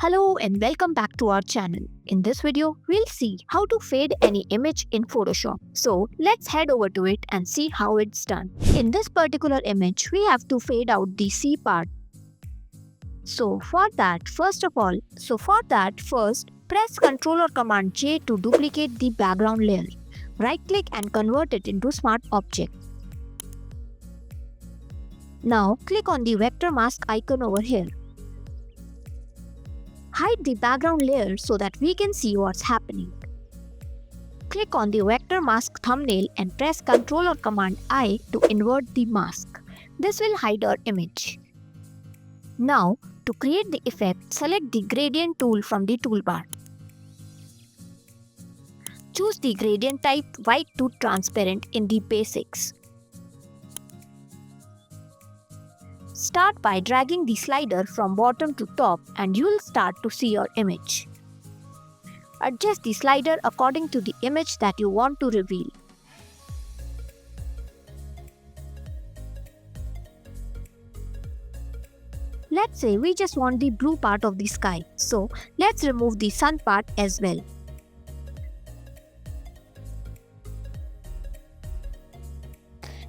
Hello and welcome back to our channel. In this video, we'll see how to fade any image in Photoshop. So let's head over to it and see how it's done. In this particular image, we have to fade out the C part. So for that, first press Ctrl or Command J to duplicate the background layer. Right click and convert it into Smart Object. Now click on the vector mask icon over here. Hide the background layer so that we can see what's happening. Click on the vector mask thumbnail and press Ctrl or Command I to invert the mask. This will hide our image. Now, to create the effect, select the gradient tool from the toolbar. Choose the gradient type white to transparent in the basics. Start by dragging the slider from bottom to top and you will start to see your image. Adjust the slider according to the image that you want to reveal. Let's say we just want the blue part of the sky, so let's remove the sun part as well.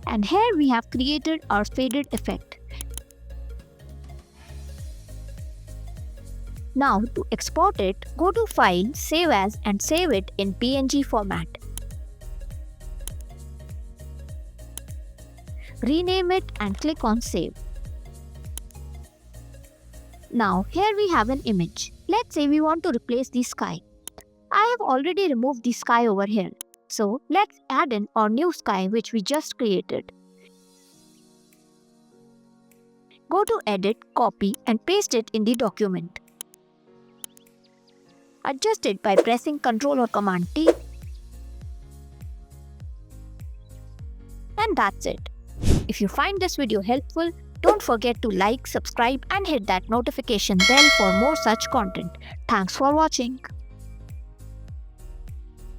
And here we have created our faded effect. Now to export it, go to File, Save As and save it in PNG format. Rename it and click on Save. Now here we have an image. Let's say we want to replace the sky. I have already removed the sky over here. So let's add in our new sky which we just created. Go to Edit, Copy and paste it in the document. Adjust it by pressing Ctrl or Command T. And that's it. If you find this video helpful, don't forget to like, subscribe and hit that notification bell for more such content. Thanks for watching.